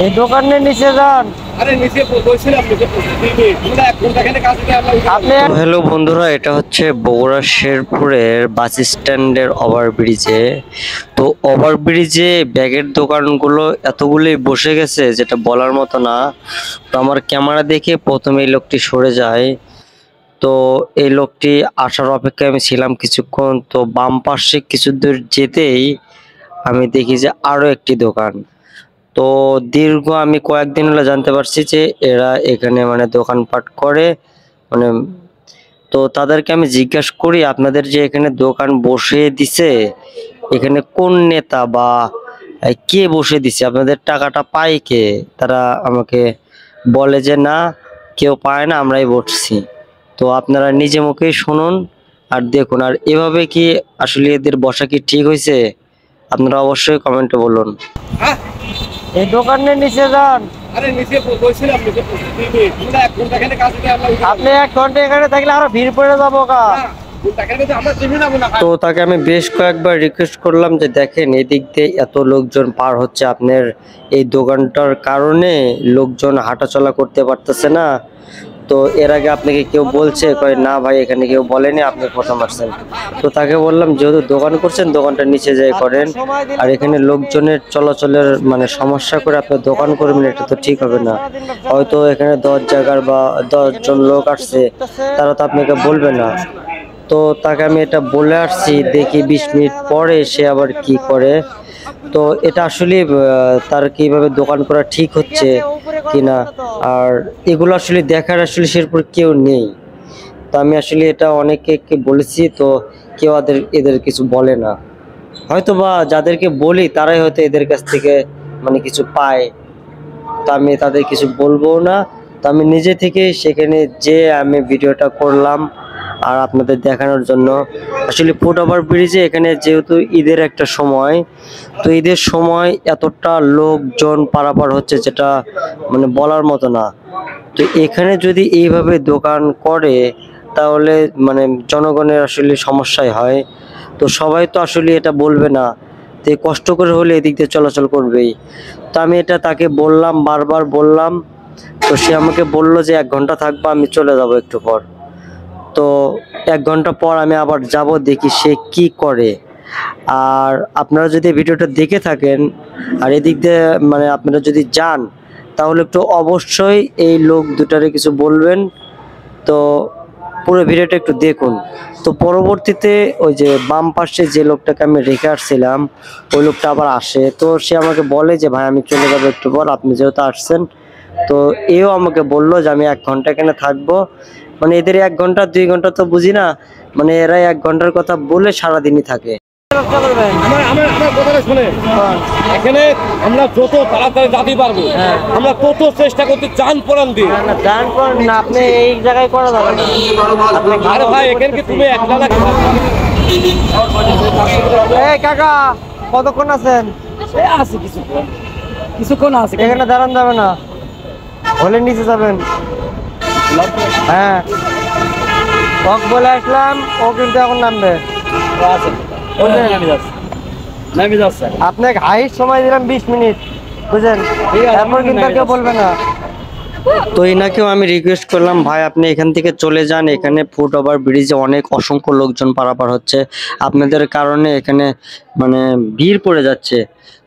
এই দোকানের নিচে যান। হ্যালো বন্ধুরা, এটা হচ্ছে বগুড়া শেরপুরের বাস স্ট্যান্ডের ওভারব্রিজে। তো ওভারব্রিজে ব্যাগের দোকানগুলো এতগুলোই বসে গেছে যেটা বলার মতো না। তো আমার ক্যামেরা দেখে প্রথমে এই লোকটি সরে যায়। তো এই লোকটি আসার অপেক্ষায় আমি ছিলাম কিছুক্ষণ। তো বাম পাশে কিছু দূর যেতেই আমি দেখি যে আরো একটি দোকান। তো দীর্ঘ আমি কয়েকদিন হলো জানতে পারছি যে এরা এখানে মানে দোকানপাট করে মানে। তো তাদেরকে আমি জিজ্ঞাসা করি, আপনাদের যে এখানে দোকান বসিয়ে দিছে এখানে কোন নেতা বা কে বসে দিছে, আপনাদের টাকাটা পায় কে? তারা আমাকে বলে যে না, কেউ পায় না, আমরাই বসছি। তো আপনারা নিজে মুখেই শুনুন আর দেখুন। আর এভাবে কি আসলে এদের বসা কি ঠিক হয়েছে? আপনারা অবশ্যই কমেন্টে বলুন। এই দোকানের নিচে যান। আপনি 1 ঘন্টা এখানে থাকলে আরো ভিড় পড়ে যাবো। তো তাকে আমি বেশ কয়েকবার রিকোয়েস্ট করলাম যে দেখেন এদিক দিয়ে এত লোকজন পার হচ্ছে, আপনার এই দোকানটার কারণে লোকজন হাঁটাচলা করতে পারতেছে না। তো এর আগে আপনাকে কেউ বলছে? কয় না ভাই, এখানে কেউ বলেনি, আপনি প্রথম আসছেন। তো তাকে বললাম যেহেতু দোকান করছেন দোকানটা নিচে যেয়ে করেন, আর এখানে লোকজনের চলাচলের মানে সমস্যা করে আপনি দোকান করবেন, এটা তো ঠিক হবে না। হয়তো এখানে 10 জায়গার বা 10 জন লোক আসছে, তারা তো আপনাকে বলবে না। তো তাকে আমি এটা বলে আসছি, দেখি 20 মিনিট পরে সে আবার কি করে। তো এটা আসলে তার কিভাবে দোকান করা ঠিক হচ্ছে কিনা, আর এগুলো আসলে দেখার আসলে শেরপুর কেউ নেই। তো আমি আসলে এটা অনেকে বলেছি, তো কেউ এদের কিছু বলে না। হয়তো বা যাদেরকে বলি তারাই হয়তো এদের কাছ থেকে মানে কিছু পায়। তো আমি তাদের কিছু বলবো না। তো আমি নিজে থেকে সেখানে যে আমি ভিডিওটা করলাম আর আপনাদের দেখানোর জন্য। আসলে ফুট ওভার ব্রিজে এখানে যেহেতু ঈদের একটা সময়, তো ঈদের সময় এতটা লোকজন পারাপার হচ্ছে যেটা মানে বলার মতো না। তো এখানে যদি এইভাবে দোকান করে তাহলে মানে জনগণের আসলে সমস্যাই হয়। তো সবাই তো আসলে এটা বলবে না, তো কষ্ট করে হলে এদিক দিয়ে চলাচল করবেই। তো আমি এটা তাকে বললাম, বারবার বললাম। তো সে আমাকে বলল যে 1 ঘন্টা থাকবো, আমি চলে যাব একটু পর। তো 1 ঘন্টা পর আমি আবার যাব, দেখি সে কি করে। আর আপনারা যদি ভিডিওটা দেখে থাকেন আর এদিক দিয়ে মানে আপনারা যদি যান, তাহলে একটু অবশ্যই এই লোক দুটারে কিছু বলবেন। তো পুরো ভিডিওটা একটু দেখুন। তো পরবর্তীতে ওই যে বাম পাশে যে লোকটাকে আমি রেখে আসছিলাম ওই লোকটা আবার আসে। তো সে আমাকে বলে যে ভাই আমি চলে যাবো একটু পর, আপনি যেহেতু আসছেন। তো এও আমাকে বললো যে আমি 1 ঘন্টা এখানে থাকবো। মানে এদের 1 ঘন্টা 2 ঘন্টা তো বুঝি না, মানে এরা 1 ঘন্টার কথা বলে সারাদিনই থাকে। এখানে আমরা যত তাড়াতাড়ি যেতে পারবো আমরা তত চেষ্টা করতে চান পরান দিয়ে। জান পড়েন না, আপনি এই জায়গায় করা যাবে না। আরে ভাই এখানে কি তুমি একলা না? এই কাকা কতক্ষণ আছেন? আছে কিছুক্ষণ আছে। এখানে দাঁড়ান যাবে না, হলে নিচে যাবেন। হ্যাঁ কক বলে আসলাম, ও কিন্তু এখন নামবে। আপনাকে হাইট সময় দিলাম 20 মিনিট, বুঝলেন? তারপর কিন্তু কেউ বলবে না। তো এনাকেও আমি রিকোয়েস্ট করলাম, ভাই আপনি এখান থেকে চলে যান, এখানে ফুট ওভার ব্রিজে অনেক অসংখ্য লোকজন পারাপার হচ্ছে, আপনাদের কারণে এখানে মানে ভিড় পড়ে যাচ্ছে।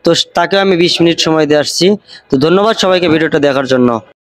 তো তাকে আমি 20 মিনিট সময় দিয়ে আসছি। তো ধন্যবাদ সবাইকে ভিডিওটা দেখার জন্য।